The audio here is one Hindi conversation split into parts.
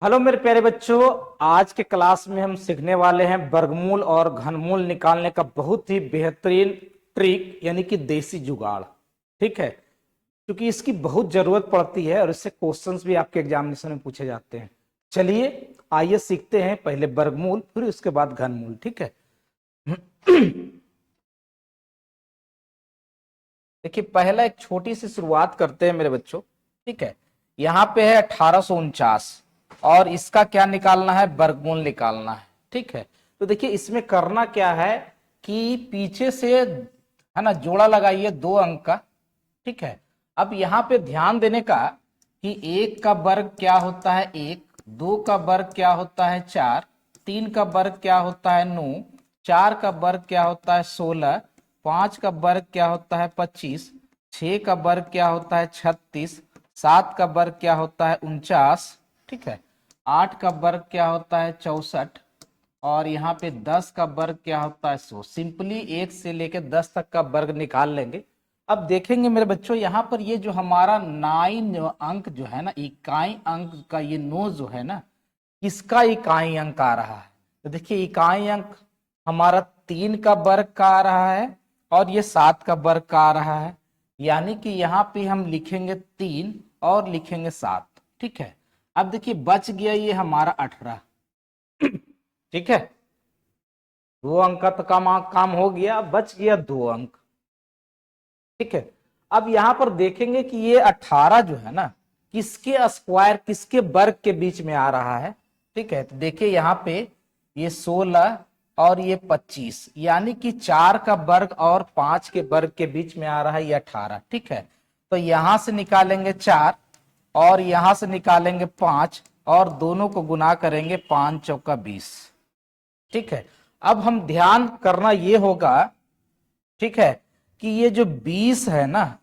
हेलो मेरे प्यारे बच्चों। आज के क्लास में हम सीखने वाले हैं वर्गमूल और घनमूल निकालने का बहुत ही बेहतरीन ट्रिक यानी कि देसी जुगाड़। ठीक है, क्योंकि इसकी बहुत जरूरत पड़ती है और इससे क्वेश्चंस भी आपके एग्जामिनेशन में पूछे जाते हैं। चलिए आइए सीखते हैं, पहले वर्गमूल फिर उसके बाद घनमूल। ठीक है, देखिए पहला एक छोटी सी शुरुआत करते हैं मेरे बच्चों। ठीक है, यहाँ पे है 1849 और इसका क्या निकालना है, वर्गमूल निकालना है। ठीक है, तो देखिए इसमें करना क्या है कि पीछे से है ना जोड़ा लगाइए 2 अंक का। ठीक है, अब यहाँ पे ध्यान देने का कि 1 का वर्ग क्या होता है 1, 2 का वर्ग क्या होता है 4, 3 का वर्ग क्या होता है 9, 4 का वर्ग क्या होता है 16, 5 का वर्ग क्या होता है 25, 6 का वर्ग क्या होता है 36, 7 का वर्ग क्या होता है 49। ठीक है, 8 का वर्ग क्या होता है 64 और यहाँ पे 10 का वर्ग क्या होता है 100। सिंपली 1 से लेकर 10 तक का वर्ग निकाल लेंगे। अब देखेंगे मेरे बच्चों, यहाँ पर ये जो हमारा 9 अंक जो है ना, इकाई अंक का ये 9 जो है ना, किसका इकाई अंक आ रहा है। तो देखिए इकाई अंक हमारा 3 का वर्ग का आ रहा है और ये 7 का वर्ग का आ रहा है। यानी कि यहाँ पे हम लिखेंगे 3 और लिखेंगे 7। ठीक है, अब देखिए बच गया ये हमारा 18। ठीक है, 2 अंक का तो काम हो गया, बच गया 2 अंक। ठीक है, अब यहां पर देखेंगे कि ये 18 जो है ना, किसके स्क्वायर किसके वर्ग के बीच में आ रहा है। ठीक है, तो देखिए यहाँ पे ये 16 और ये 25, यानी कि 4 का वर्ग और 5 के वर्ग के बीच में आ रहा है ये 18। ठीक है, तो यहां से निकालेंगे 4 और यहां से निकालेंगे 5 और दोनों को गुना करेंगे 5 चौका 20। ठीक है, अब हम ध्यान करना ये होगा, ठीक है, कि ये जो 20 है ना,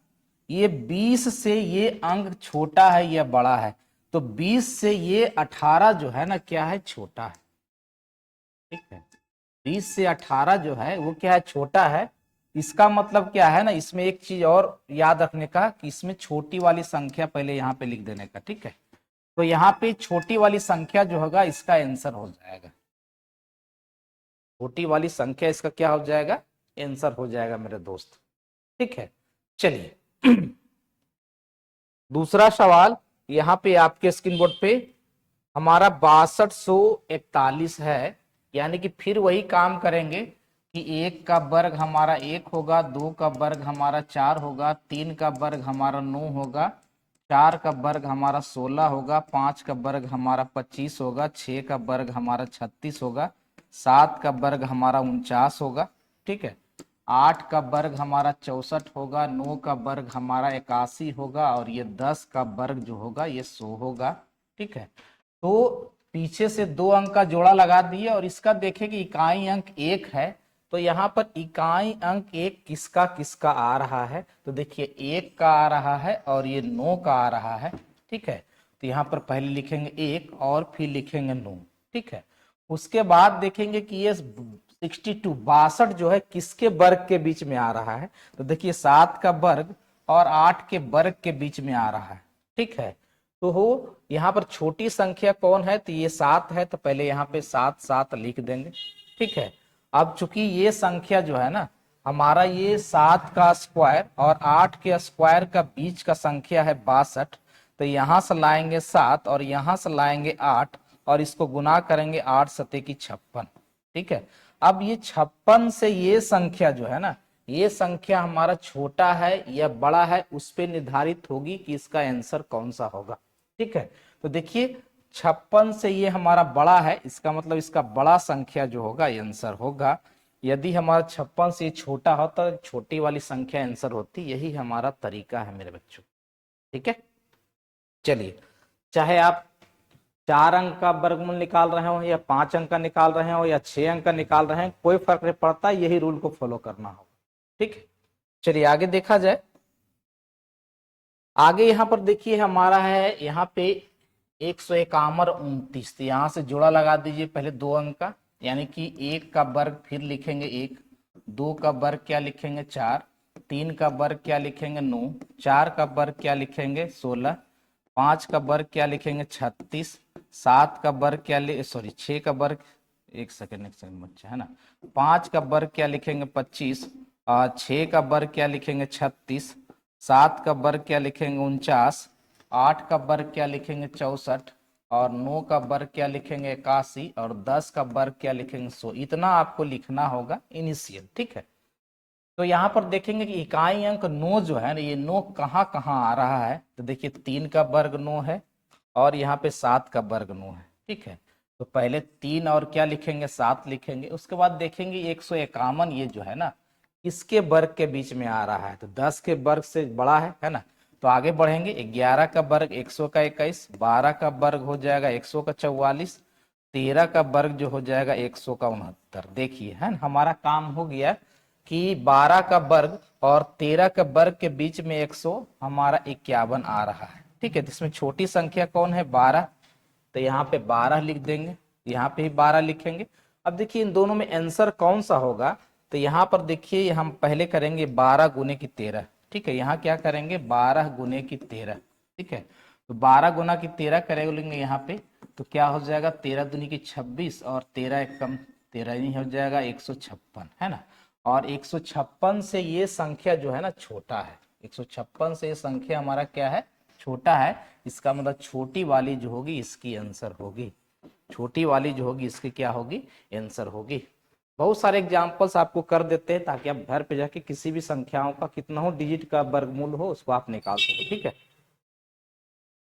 ये 20 से ये अंक छोटा है या बड़ा है। तो 20 से ये 18 जो है ना क्या है, छोटा है। ठीक है, 20 से 18 जो है वो क्या है, छोटा है। इसका मतलब क्या है ना, इसमें एक चीज और याद रखने का कि इसमें छोटी वाली संख्या पहले यहाँ पे लिख देने का। ठीक है, तो यहाँ पे छोटी वाली संख्या जो होगा इसका आंसर हो जाएगा। छोटी वाली संख्या इसका क्या हो जाएगा, आंसर हो जाएगा मेरे दोस्त। ठीक है, चलिए दूसरा सवाल यहाँ पे आपके स्क्रीन बोर्ड पे हमारा 6241 है। यानी कि फिर वही काम करेंगे कि 1 का वर्ग हमारा 1 होगा, 2 का वर्ग हमारा 4 होगा, 3 का वर्ग हमारा 9 होगा, 4 का वर्ग हमारा 16 होगा, 5 का वर्ग हमारा 25 होगा, 6 का वर्ग हमारा 36 होगा, 7 का वर्ग हमारा 49 होगा। ठीक है, 8 का वर्ग हमारा 64 होगा, 9 का वर्ग हमारा 81 होगा और ये 10 का वर्ग जो होगा ये 100 होगा। ठीक है, तो पीछे से 2 अंक का जोड़ा लगा दिए और इसका देखें कि इकाई अंक 1 है। तो यहाँ पर इकाई अंक 1 किसका किसका आ रहा है, तो देखिए 1 का आ रहा है और ये 9 का आ रहा है। ठीक है, तो यहाँ पर पहले लिखेंगे 1 और फिर लिखेंगे 9। ठीक है, उसके बाद देखेंगे कि ये 62 जो है किसके वर्ग के बीच में आ रहा है। तो देखिए 7 का वर्ग और 8 के वर्ग के बीच में आ रहा है। ठीक है, तो हो यहाँ पर छोटी संख्या कौन है, तो ये 7 है, तो पहले यहाँ पे 7 7 लिख देंगे। ठीक है, अब चूंकि ये संख्या जो है ना हमारा, ये 7 का स्क्वायर और 8 के स्क्वायर का बीच का संख्या है 62। तो यहां से लाएंगे 7 और यहां से लाएंगे 8 और इसको गुना करेंगे 8 सते की 56। ठीक है, अब ये 56 से ये संख्या जो है ना, ये संख्या हमारा छोटा है या बड़ा है, उस पर निर्धारित होगी कि इसका आंसर कौन सा होगा। ठीक है, तो देखिए 56 से ये हमारा बड़ा है, इसका मतलब इसका बड़ा संख्या जो होगा आंसर होगा। यदि हमारा 56 से छोटा होता तो छोटी वाली संख्या आंसर होती। यही हमारा तरीका है मेरे बच्चों। ठीक है, चलिए चाहे आप 4 अंक का वर्गमूल निकाल रहे हो या 5 अंक का निकाल रहे हो या 6 अंक का निकाल रहे हैं, कोई फर्क नहीं पड़ता, यही रूल को फॉलो करना होगा। ठीक है, चलिए आगे देखा जाए। आगे यहाँ पर देखिए हमारा है यहाँ पे 151 29। तो यहाँ से जोड़ा लगा दीजिए पहले 2 अंक का, यानी कि 1 का वर्ग फिर लिखेंगे 1, 2 का वर्ग क्या लिखेंगे 4, 3 का वर्ग क्या लिखेंगे 9, 4 का वर्ग क्या लिखेंगे 16, 5 का वर्ग क्या लिखेंगे 36, 7 का वर्ग क्या 6 का वर्ग, एक सेकंड बच्चा है ना, 5 का वर्ग क्या लिखेंगे 25, और 6 का वर्ग क्या लिखेंगे 36, 7 का वर्ग क्या लिखेंगे 49, 8 का वर्ग क्या लिखेंगे 64, और 9 का वर्ग क्या लिखेंगे 81, और 10 का वर्ग क्या लिखेंगे 100। इतना आपको लिखना होगा इनिशियल, ठीक है। तो यहाँ पर देखेंगे कि इकाई अंक 9 जो है ना, ये 9 कहाँ कहाँ आ रहा है, तो देखिए 3 का वर्ग 9 है, और यहाँ पे 7 का वर्ग 9 है, ठीक है। तो पहले 3 और क्या लिखेंगे 7 लिखेंगे, उसके बाद देखेंगे 151 ये जो है ना किसके वर्ग के बीच में आ रहा है, तो 10 के वर्ग से बड़ा है ना। तो आगे बढ़ेंगे, 11 का वर्ग 100 का 21, 12 का वर्ग हो जाएगा 100 का 44, 13 का वर्ग जो हो जाएगा 100 का 69। देखिए है ना, हमारा काम हो गया कि 12 का वर्ग और 13 का वर्ग के बीच में 100 हमारा 51 आ रहा है, ठीक है। इसमें छोटी संख्या कौन है 12, तो यहाँ पे 12 लिख देंगे, यहाँ पे ही 12 लिखेंगे। अब देखिए इन दोनों में आंसर कौन सा होगा, तो यहाँ पर देखिए हम पहले करेंगे 12 गुने की 13, ठीक है। यहाँ क्या करेंगे 12 गुने की 13, ठीक है। तो 12 गुना की 13 करेंगे यहाँ पे, तो क्या हो जाएगा 13 दूनी की 26, और 13 एक कम 13 ही हो जाएगा 156, है ना। और 156 से ये संख्या जो है ना छोटा है, 156 से ये संख्या हमारा क्या है छोटा है। इसका मतलब छोटी वाली जो होगी इसकी आंसर होगी, छोटी वाली जो होगी इसकी क्या होगी आंसर होगी। बहुत सारे एग्जांपल्स आपको कर देते हैं ताकि आप घर पे जाके किसी भी संख्याओं का कितना हो डिजिट का वर्गमूल हो उसको आप निकाल सको, ठीक है।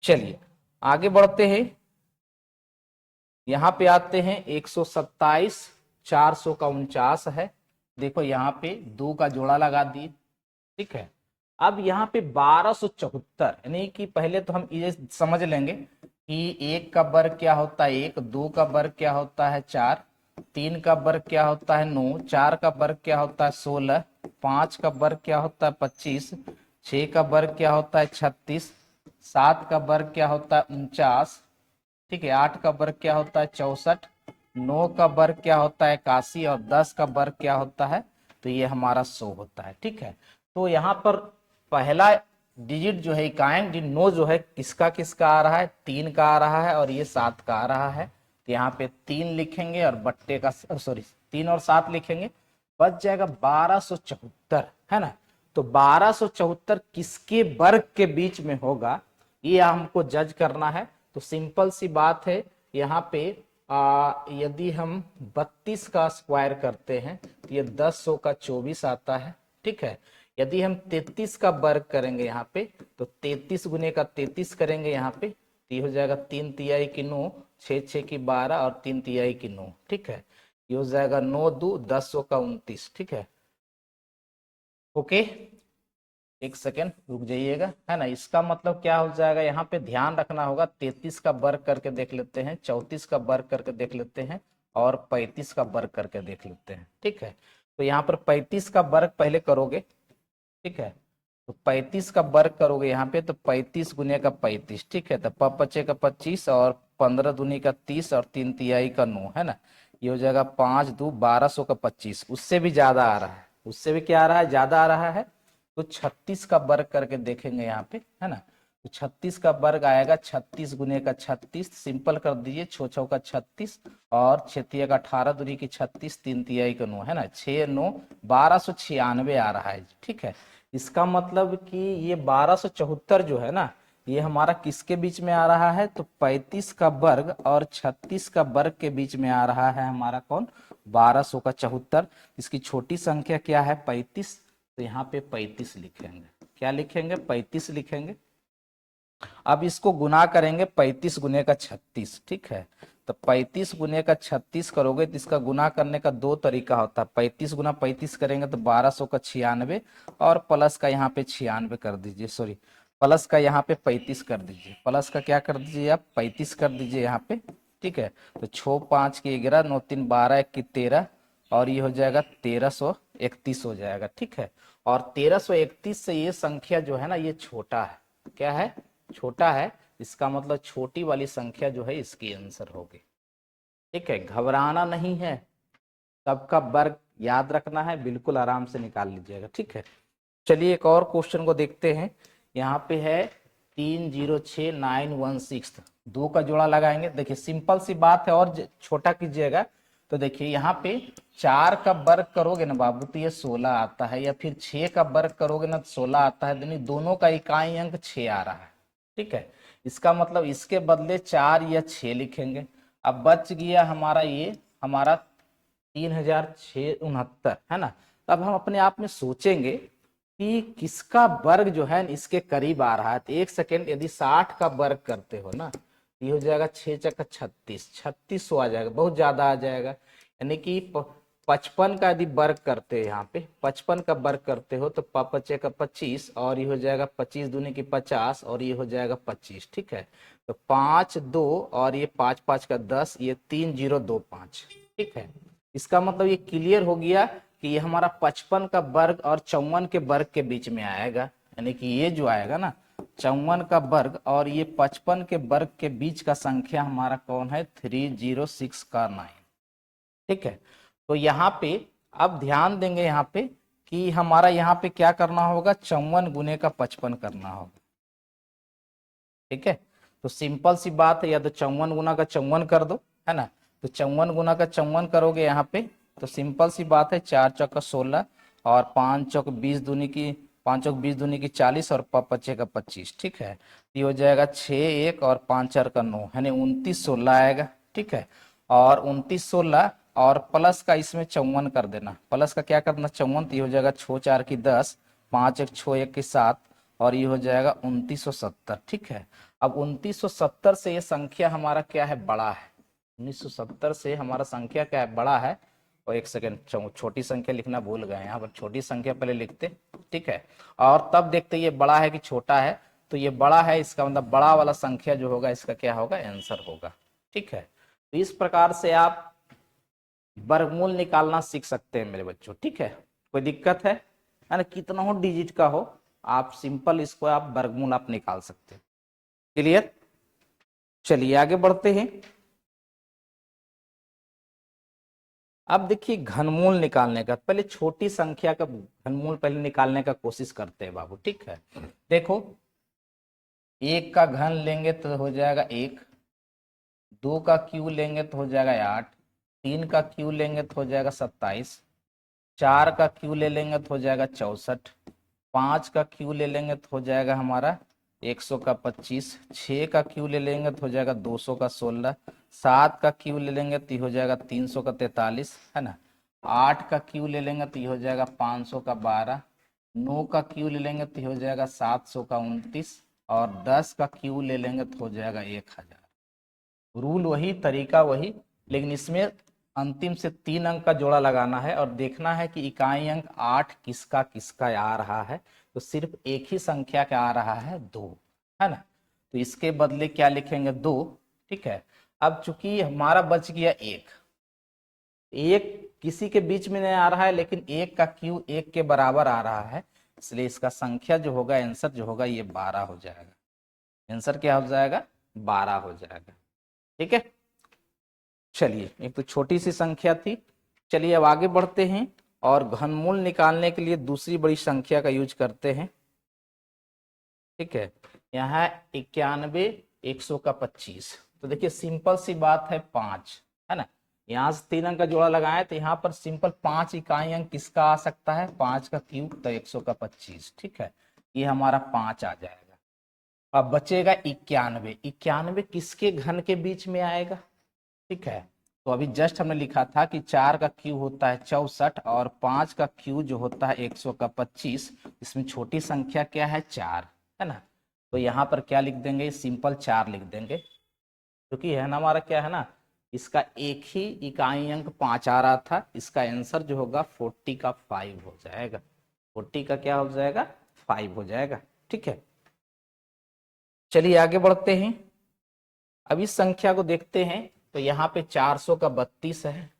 चलिए आगे बढ़ते हैं, यहाँ पे आते हैं 127, 449 है। देखो यहाँ पे 2 का जोड़ा लगा दिए, ठीक है। अब यहाँ पे 1274, यानी कि पहले तो हम ये समझ लेंगे कि 1 का वर्ग क्या होता है 1, 2 का वर्ग क्या होता है 4, 3 का वर्ग क्या होता है 9, 4 का वर्ग क्या होता है 16, 5 का वर्ग क्या होता है 25, 6 का वर्ग क्या होता है 36, 7 का वर्ग क्या होता है 49, ठीक है। 8 का वर्ग क्या होता है 64, 9 का वर्ग क्या होता है 81, और 10 का वर्ग क्या होता है, तो ये हमारा 100 होता है, ठीक है। तो यहाँ पर पहला डिजिट जो है इकाई 9 जो है किसका किसका आ रहा है 3 का आ रहा है, और ये 7 का आ रहा है। तो यहाँ पे 3 लिखेंगे और बट्टे का 3 और 7 लिखेंगे, बच जाएगा 1274, है ना। तो 1274 किसके वर्ग के बीच में होगा ये हमको जज करना है। तो सिंपल सी बात है, यहाँ पे यदि हम 32 का स्क्वायर करते हैं तो ये 10 का 24 आता है, ठीक है। यदि हम 33 का वर्ग करेंगे यहाँ पे तो 33 गुने का 33 करेंगे यहाँ पे, तो ये हो जाएगा 3 तिहाई की 9, 6 6 की 12, और 3 तिहाई की 9, ठीक है। ये हो जाएगा 9 2 10 का 29, ठीक है। ओके, एक सेकेंड रुक जाइएगा, है ना। इसका मतलब क्या हो जाएगा, यहाँ पे ध्यान रखना होगा 33 का वर्ग करके देख लेते हैं, 34 का वर्ग करके देख लेते हैं, और 35 का वर्ग करके देख लेते हैं, ठीक है। तो यहाँ पर 35 का वर्ग पहले करोगे, ठीक है। तो 35 का वर्ग करोगे यहाँ पे, तो 35 गुने का 35, ठीक है। तो पचे का 25, और 15 दूनी का 30, और 3 तिहाई का 9, है ना। ये हो जाएगा 5 2 1200 का 25, उससे भी ज्यादा आ रहा है, उससे भी क्या आ रहा है ज्यादा आ रहा है। तो 36 का वर्ग करके देखेंगे यहाँ पे, है ना। तो 36 का वर्ग आएगा 36 गुने का 36, सिंपल कर दीजिए, 6 6 का 36, और 6 का 18 दूनी की 36, 3 तिहाई का 9, है ना। 6 9 1296 आ रहा है, ठीक है। इसका मतलब कि ये 1274 जो है ना ये हमारा किसके बीच में आ रहा है, तो 35 का वर्ग और 36 का वर्ग के बीच में आ रहा है हमारा कौन 1200 का 74। इसकी छोटी संख्या क्या है 35, तो यहाँ पे 35 लिखेंगे, क्या लिखेंगे 35 लिखेंगे। अब इसको गुना करेंगे 35 गुने का 36, ठीक है। तो 35 गुने का 36 करोगे तो इसका गुना करने का दो तरीका होता है, 35 गुना 35 करेंगे तो 1200 का 96, और प्लस का यहाँ पे 96 कर दीजिए, सॉरी प्लस का यहाँ पे 35 कर दीजिए, प्लस का क्या कर दीजिए आप 35 कर दीजिए यहाँ पे, ठीक है। तो 6 5 की 11, 9 3 12, 1 की 13, और ये हो जाएगा 1331 हो जाएगा, ठीक है। और 1331 से ये संख्या जो है ना ये छोटा है, क्या है छोटा है। इसका मतलब छोटी वाली संख्या जो है इसकी आंसर होगी, ठीक है। घबराना नहीं है, सबका वर्ग याद रखना है, बिल्कुल आराम से निकाल लीजिएगा, ठीक है। चलिए एक और क्वेश्चन को देखते हैं। यहाँ पे है 306916, 2 का जोड़ा लगाएंगे। देखिए सिंपल सी बात है, और छोटा कीजिएगा तो देखिए यहाँ पे 4 का वर्ग करोगे ना बाबू तो ये 16 आता है, या फिर 6 का वर्ग करोगे ना तो 16 आता है, यानी दोनों का इकाई अंक 6 आ रहा है। ठीक है, इसका मतलब इसके बदले 4 या 6 लिखेंगे। अब बच गया हमारा ये हमारा 3669, है ना। तब हम अपने आप में सोचेंगे कि किसका वर्ग जो है इसके करीब आ रहा है। तो एक सेकेंड, यदि 60 का वर्ग करते हो ना, ये हो जाएगा 6 चक्का 36, 3600 आ जाएगा, बहुत ज्यादा आ जाएगा। यानी कि 55 का यदि वर्ग करते हैं, यहाँ पे 55 का वर्ग करते हो तो 5 का 25, और ये हो जाएगा 25 दूनी की 50, और ये हो जाएगा 25। ठीक है, तो 5 2 और ये 5 5 का 10, ये 3025। ठीक है, इसका मतलब ये क्लियर हो गया कि ये हमारा 55 का वर्ग और 54 के वर्ग के बीच में आएगा। यानी कि ये जो आएगा ना 54 का वर्ग और ये 55 के वर्ग के बीच का संख्या हमारा कौन है, 306 का 9। ठीक है, तो यहाँ पे अब ध्यान देंगे यहाँ पे कि हमारा यहाँ पे क्या करना होगा, 54 गुने का 55 करना होगा। ठीक है, तो सिंपल सी बात है, या तो 54 गुना का 54 कर दो, है ना। तो 54 गुना का 54 करोगे यहाँ पे तो सिंपल सी बात है, 4 चौका 16 और 5 चौक 20 दूनी की 5 चौक 20 दूनी की 40 और 5 का 25। ठीक है, ये हो जाएगा 6 1 और 5 4 का 9, यानी 29 16 आएगा। ठीक है, और 29 16 और प्लस का इसमें 54 कर देना, प्लस का क्या करना 54, तो ये हो जाएगा 6 4 की 10, 5 1 6 1 की 7, और ये हो जाएगा 2970। ठीक है, अब 2970 से ये संख्या हमारा क्या है, बड़ा है। 1970 से हमारा संख्या क्या है, बड़ा है। और एक सेकेंड, छोटी संख्या लिखना भूल गए, यहाँ पर छोटी संख्या पहले लिखते। ठीक है, और तब देखते ये बड़ा है कि छोटा है, तो ये बड़ा है, इसका मतलब बड़ा वाला संख्या जो होगा इसका क्या होगा, आंसर होगा। ठीक है, तो इस प्रकार से आप वर्गमूल निकालना सीख सकते हैं मेरे बच्चों। ठीक है, कोई दिक्कत है ना, कितना हो डिजिट का हो, आप सिंपल इसको आप वर्गमूल आप निकाल सकते हैं। क्लियर, चलिए आगे बढ़ते हैं। अब देखिए घनमूल निकालने का, पहले छोटी संख्या का घनमूल पहले निकालने का कोशिश करते हैं बाबू। ठीक है, देखो 1 का घन लेंगे तो हो जाएगा 1, 2 का क्यू लेंगे तो हो जाएगा 8, 3 का क्यू लेंगे तो हो जाएगा 27, 4 का क्यू ले लेंगे तो हो जाएगा 64, 5 का क्यू ले लेंगे तो हो जाएगा हमारा 100 का 25, 6 का क्यू ले लेंगे तो हो जाएगा 200 का 16, 7 का क्यू ले लेंगे तो हो जाएगा 300 का 43, है ना। 8 का क्यू ले लेंगे तो हो जाएगा 500 का 12, 9 का क्यू ले लेंगे तो हो जाएगा 700 का 29, और 10 का क्यू ले लेंगे तो हो जाएगा 1000। रूल वही, तरीका वही, लेकिन इसमें अंतिम से 3 अंक का जोड़ा लगाना है और देखना है कि इकाई अंक 8 किसका किसका आ रहा है। तो सिर्फ एक ही संख्या का आ रहा है 2, है ना। तो इसके बदले क्या लिखेंगे 2। ठीक है, अब चूंकि हमारा बच गया 1, एक किसी के बीच में नहीं आ रहा है, लेकिन 1 का क्यू 1 के बराबर आ रहा है, इसलिए इसका संख्या जो होगा, आंसर जो होगा ये 12 हो जाएगा। आंसर क्या हो जाएगा, 12 हो जाएगा। ठीक है, चलिए एक तो छोटी सी संख्या थी। चलिए अब आगे बढ़ते हैं और घनमूल निकालने के लिए दूसरी बड़ी संख्या का यूज करते हैं। ठीक है, यहाँ 91 100 का 25। तो देखिए सिंपल सी बात है 5, है ना। यहाँ से 3 अंक का जोड़ा लगाए तो यहाँ पर सिंपल 5 इकाई अंक किसका आ सकता है, 5 का क्यूब, तो 100 का 25। ठीक है, ये हमारा 5 आ जाएगा। अब बचेगा 91, 91 किसके घन के बीच में आएगा। ठीक है, तो अभी जस्ट हमने लिखा था कि 4 का क्यू होता है 64 और 5 का क्यू जो होता है 100 का 25। इसमें छोटी संख्या क्या है, 4, है ना। तो यहाँ पर क्या लिख देंगे, सिंपल 4 लिख देंगे, क्योंकि है ना हमारा क्या है ना, इसका एक ही इकाई अंक 5 आ रहा था। इसका आंसर जो होगा 40 का 5 हो जाएगा। 40 का क्या हो जाएगा, 5 हो जाएगा। ठीक है, चलिए आगे बढ़ते हैं। अब इस संख्या को देखते हैं, तो यहाँ पे 400 का 32 है।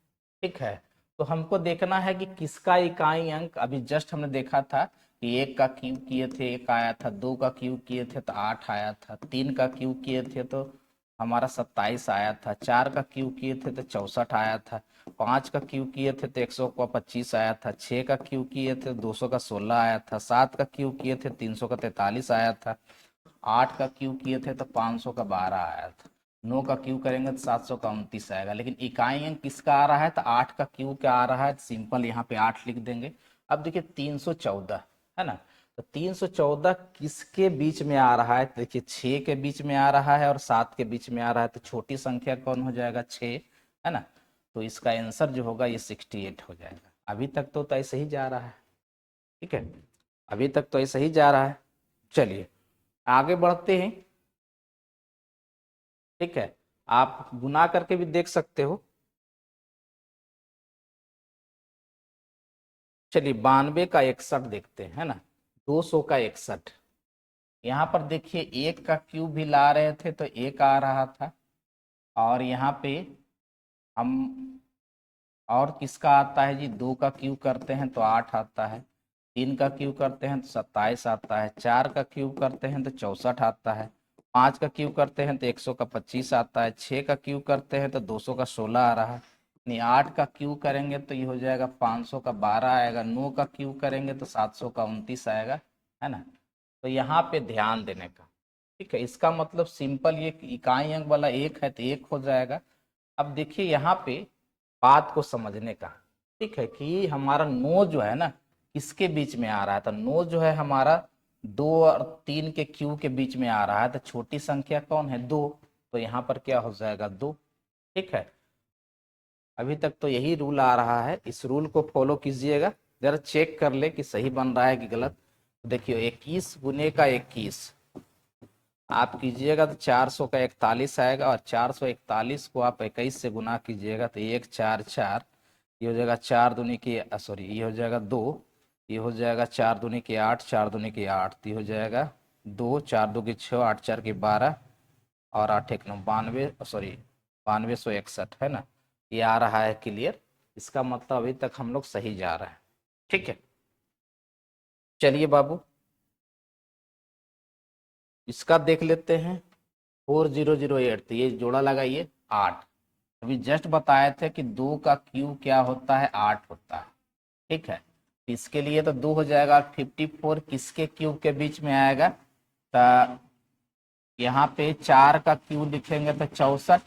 ठीक है, तो हमको देखना है कि किसका इकाई अंक, अभी जस्ट हमने देखा था कि 1 का क्यूब किए थे 1 आया था, 2 का क्यूब किए थे तो 8 आया था, 3 का क्यूब किए थे तो हमारा 27 आया था, 4 का क्यूब किए थे तो 64 आया था, 5 का क्यूब किए थे तो 100 का 25 आया था, 6 का क्यूब किए थे 200 का 16 आया था, 7 का क्यूब किए थे 300 का 43 आया था, 8 का क्यू किए थे तो 500 का 12 आया था, 9 का क्यू करेंगे तो 700 का 29 आएगा। लेकिन इकाई अंक किसका आ रहा है, तो 8 का क्यू क्या आ रहा है, सिंपल यहाँ पे 8 लिख देंगे। अब देखिए 314 है ना, तो 314 किसके बीच में आ रहा है, तो देखिए 6 के बीच में आ रहा है और 7 के बीच में आ रहा है, तो छोटी संख्या कौन हो जाएगा, 6 है ना। तो इसका आंसर जो होगा ये 68 हो जाएगा। अभी तक तो ऐसे ही जा रहा है, ठीक है, अभी तक तो ऐसे ही जा रहा है। चलिए आगे बढ़ते हैं, ठीक है, आप गुना करके भी देख सकते हो। चलिए 92 का 61 देखते हैं, है ना, 200 का 61। यहाँ पर देखिए एक का क्यूब भी ला रहे थे तो एक आ रहा था, और यहाँ पे हम और किसका आता है जी, 2 का क्यूब करते हैं तो 8 आता है, 3 का क्यूब करते हैं तो 27 आता है, 4 का क्यूब करते हैं तो 64 आता है, 5 का क्यूब करते हैं तो 100 का 25 आता है, 6 का क्यूब करते हैं तो 200 का 16 आ रहा है, यानी 8 का क्यूब करेंगे तो ये हो जाएगा 500 का 12 आएगा, 9 का क्यूब करेंगे तो 700 का 29 आएगा, है ना। तो यहाँ पे ध्यान देने का, ठीक है, इसका मतलब सिंपल, ये इकाई अंक वाला एक है तो एक हो जाएगा। अब देखिए यहाँ पे बात को समझने का, ठीक है, कि हमारा 9 जो है ना किसके बीच में आ रहा है, तो 9 जो है हमारा 2 और 3 के क्यू के बीच में आ रहा है, तो छोटी संख्या कौन है, 2, तो यहाँ पर क्या हो जाएगा, 2, ठीक है। अभी तक तो यही रूल आ रहा है, इस रूल को फॉलो कीजिएगा, जरा चेक कर ले कि सही बन रहा है कि गलत। देखिए 21 गुने का 21 आप कीजिएगा तो 400 का 41 आएगा, और 441 को आप 21 से गुना कीजिएगा तो 144, ये हो जाएगा 4 दूनी की सॉरी ये हो जाएगा 2, ये हो जाएगा 4 दूनी की 8, 4 दूनी की 8, तो ये हो जाएगा 2, 4 दो की 6, 8 4 की 12, और 8 एक 9 92, सॉरी 9261, है ना। ये आ रहा है क्लियर, इसका मतलब अभी तक हम लोग सही जा रहे हैं, ठीक है। चलिए बाबू इसका देख लेते हैं, 4008, तो ये जोड़ा लगाइए 8, अभी जस्ट बताए थे कि 2 का क्यू क्या होता है, 8 होता है, ठीक है। इसके लिए तो 2 हो जाएगा, 54 किसके क्यूब के बीच में आएगा, तो यहाँ पे 4 का क्यू लिखेंगे तो 64,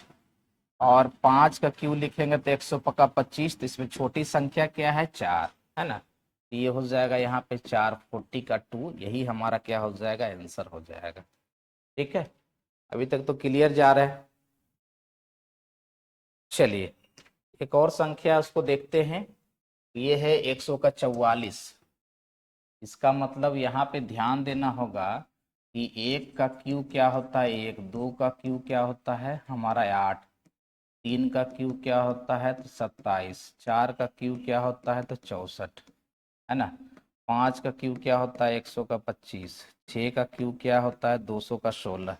और 5 का क्यू लिखेंगे तो 100 पका 25, तो इसमें छोटी संख्या क्या है, 4, है ना। तो ये हो जाएगा यहाँ पे 4 40 का 2, यही हमारा क्या हो जाएगा, आंसर हो जाएगा, ठीक है। अभी तक तो क्लियर जा रहा है। चलिए एक और संख्या उसको देखते हैं, ये है 100 का 44। इसका मतलब यहाँ पे ध्यान देना होगा कि एक का क्यू क्या होता है, एक, 2 का क्यू क्या होता है हमारा 8, 3 का क्यू क्या होता है तो 27, 4 का क्यू क्या होता है तो 64, है ना, 5 का क्यू क्या होता है 100 का 25, 6 का क्यू क्या होता है 200 का 16,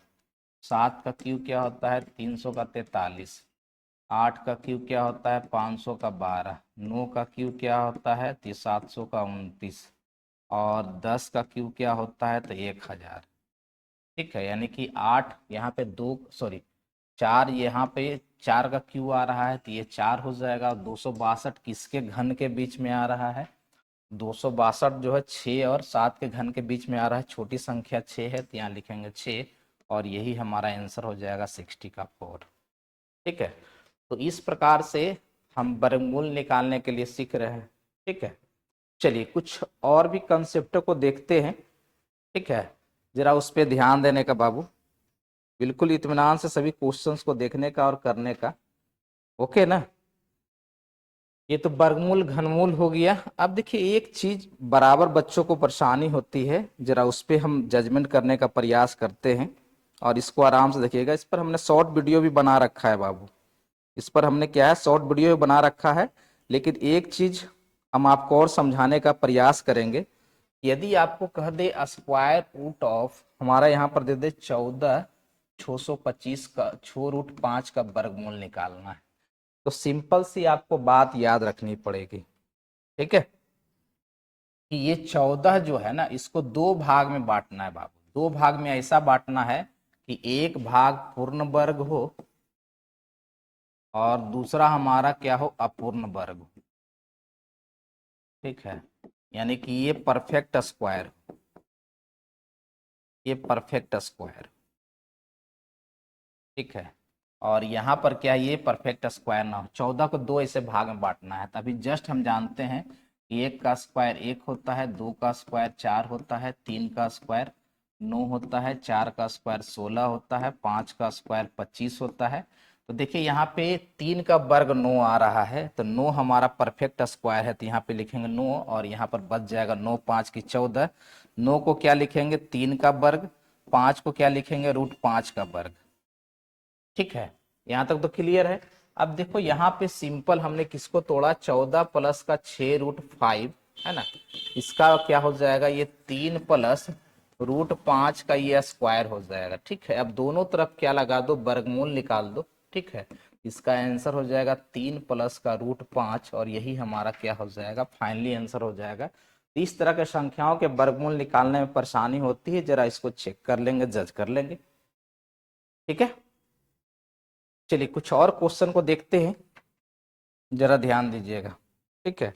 7 का क्यू क्या होता है 300 का 43, 8 का क्यू क्या होता है 500 का 12, 9 का क्यू क्या होता है 700 का 29, और 10 का क्यू क्या होता है तो 1000, ठीक है। यानी कि 8 यहाँ पे 2 सॉरी 4 यहाँ पे 4 का क्यू आ रहा है तो ये 4 हो जाएगा, और 262 किसके घन के बीच में आ रहा है, 262 जो है 6 और 7 के घन के बीच में आ रहा है, छोटी संख्या 6 है तो यहाँ लिखेंगे 6, और यही हमारा आंसर हो जाएगा 60 का 4, ठीक है। तो इस प्रकार से हम वर्गमूल निकालने के लिए सीख रहे हैं, ठीक है। चलिए कुछ और भी कंसेप्टों को देखते हैं, ठीक है, जरा उस पर ध्यान देने का बाबू, बिल्कुल इत्मीनान से सभी क्वेश्चंस को देखने का और करने का, ओके ना। ये तो वर्गमूल घनमूल हो गया। अब देखिए एक चीज बराबर बच्चों को परेशानी होती है, जरा उस पर हम जजमेंट करने का प्रयास करते हैं, और इसको आराम से देखिएगा। इस पर हमने शॉर्ट वीडियो भी बना रखा है बाबू, इस पर हमने क्या है शॉर्ट वीडियो बना रखा है। लेकिन एक चीज हम आपको और समझाने का प्रयास करेंगे, यदि आपको कह दे स्क्वायर रूट ऑफ, हमारा यहाँ पर दे दे 14 625 का 6√5 का वर्गमूल निकालना है, तो सिंपल सी आपको बात याद रखनी पड़ेगी, ठीक है, कि ये 14 जो है ना इसको दो भाग में बांटना है बाबू, दो भाग में ऐसा बांटना है कि एक भाग पूर्ण वर्ग हो और दूसरा हमारा क्या हो, अपूर्ण वर्ग हो, ठीक है। यानी कि ये परफेक्ट स्क्वायर, ये परफेक्ट स्क्वायर, ठीक है। और यहाँ पर क्या है, ये परफेक्ट स्क्वायर ना हो। 14 को 2 ऐसे भाग में बांटना है, तभी जस्ट हम जानते हैं कि 1 का स्क्वायर 1 होता है, 2 का स्क्वायर 4 होता है, 3 का स्क्वायर 9 होता है, 4 का स्क्वायर 16 होता है, 5 का स्क्वायर 25 होता है। तो देखिए यहाँ पे 3 का वर्ग 9 आ रहा है, तो 9 हमारा परफेक्ट स्क्वायर है, तो यहाँ पे लिखेंगे 9 और यहाँ पर बच जाएगा 9 5 की 14। 9 को क्या लिखेंगे, 3 का वर्ग, 5 को क्या लिखेंगे, √5 का वर्ग, ठीक है। यहां तक तो क्लियर है। अब देखो यहाँ पे सिंपल हमने किसको तोड़ा, 14 प्लस का 6√5 है ना, इसका क्या हो जाएगा, ये 3 प्लस √5 का ये स्क्वायर हो जाएगा, ठीक है। अब दोनों तरफ क्या लगा दो, वर्गमूल निकाल दो, ठीक है। इसका आंसर हो जाएगा 3 प्लस का √5 और यही हमारा क्या हो जाएगा, फाइनली आंसर हो जाएगा। तो इस तरह के संख्याओं के वर्गमूल निकालने में परेशानी होती है, जरा इसको चेक कर लेंगे, जज कर लेंगे, ठीक है। चलिए कुछ और क्वेश्चन को देखते हैं, जरा ध्यान दीजिएगा, ठीक है।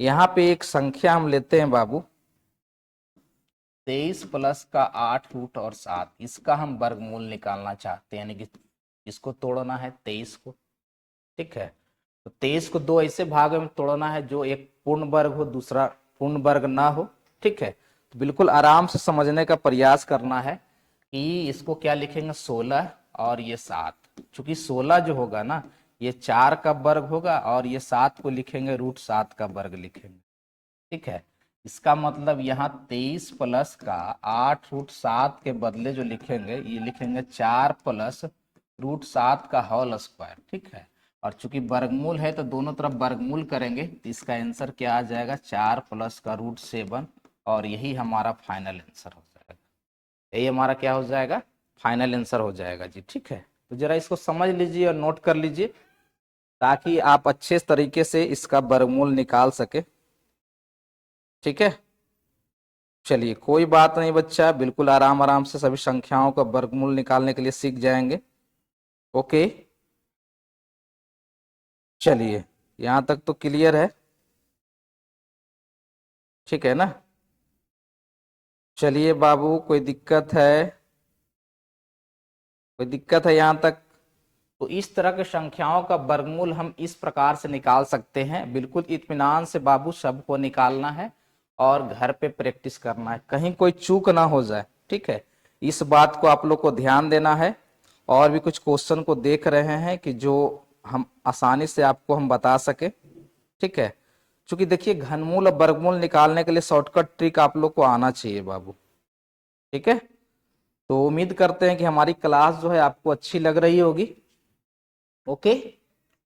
यहाँ पे एक संख्या हम लेते हैं बाबू, 23 प्लस का 8 रूट और 7, इसका हम वर्गमूल निकालना चाहते हैं, यानी कि इसको तोड़ना है 23 को, ठीक है। तो 23 को 2 ऐसे भागों में तोड़ना है जो एक पूर्ण वर्ग हो, दूसरा पूर्ण वर्ग ना हो, ठीक है। तो बिल्कुल आराम से समझने का प्रयास करना है कि इसको क्या लिखेंगे, 16 और ये 7। चूंकि 16 जो होगा ना, ये 4 का वर्ग होगा और ये 7 को लिखेंगे √7 का वर्ग लिखेंगे, ठीक है। इसका मतलब यहाँ 23 प्लस का 8 √7 के बदले जो लिखेंगे, ये लिखेंगे 4 प्लस √7 का होल स्क्वायर, ठीक है। और चूंकि वर्गमूल है तो दोनों तरफ वर्गमूल करेंगे, तो इसका आंसर क्या आ जाएगा, 4 प्लस का √7 और यही हमारा फाइनल आंसर हो जाएगा। यही हमारा क्या हो जाएगा, फाइनल आंसर हो जाएगा जी, ठीक है। तो जरा इसको समझ लीजिए और नोट कर लीजिए ताकि आप अच्छे तरीके से इसका वर्गमूल निकाल सके, ठीक है। चलिए कोई बात नहीं बच्चा, बिल्कुल आराम आराम से सभी संख्याओं का वर्गमूल निकालने के लिए सीख जाएंगे, ओके। चलिए यहां तक तो क्लियर है, ठीक है ना। चलिए बाबू, कोई दिक्कत है, कोई दिक्कत है यहां तक। तो इस तरह के संख्याओं का वर्गमूल हम इस प्रकार से निकाल सकते हैं, बिल्कुल इत्मीनान से बाबू सबको निकालना है और घर पे प्रैक्टिस करना है, कहीं कोई चूक ना हो जाए, ठीक है। इस बात को आप लोग को ध्यान देना है। और भी कुछ क्वेश्चन को देख रहे हैं कि जो हम आसानी से आपको हम बता सके, ठीक है। क्योंकि देखिए घनमूल और वर्गमूल निकालने के लिए शॉर्टकट ट्रिक आप लोग को आना चाहिए बाबू, ठीक है। तो उम्मीद करते हैं कि हमारी क्लास जो है आपको अच्छी लग रही होगी, ओके।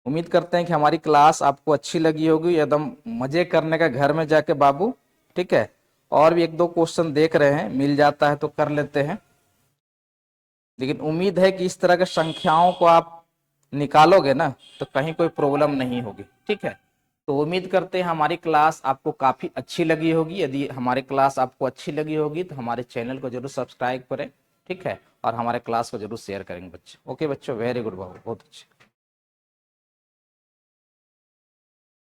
उम्मीद करते हैं कि हमारी क्लास आपको अच्छी लगी होगी, एकदम मजे करने का घर में जाके बाबू, ठीक है। और भी एक दो क्वेश्चन देख रहे हैं, मिल जाता है तो कर लेते हैं, लेकिन उम्मीद है कि इस तरह के संख्याओं को आप निकालोगे ना तो कहीं कोई प्रॉब्लम नहीं होगी, ठीक है। तो उम्मीद करते हैं हमारी क्लास आपको काफी अच्छी लगी होगी। यदि हमारी क्लास आपको अच्छी लगी होगी तो हमारे चैनल को जरूर सब्सक्राइब करें, ठीक है। और हमारे क्लास को जरूर शेयर करेंगे बच्चे, ओके बच्चों, वेरी गुड बाबू, बहुत अच्छे।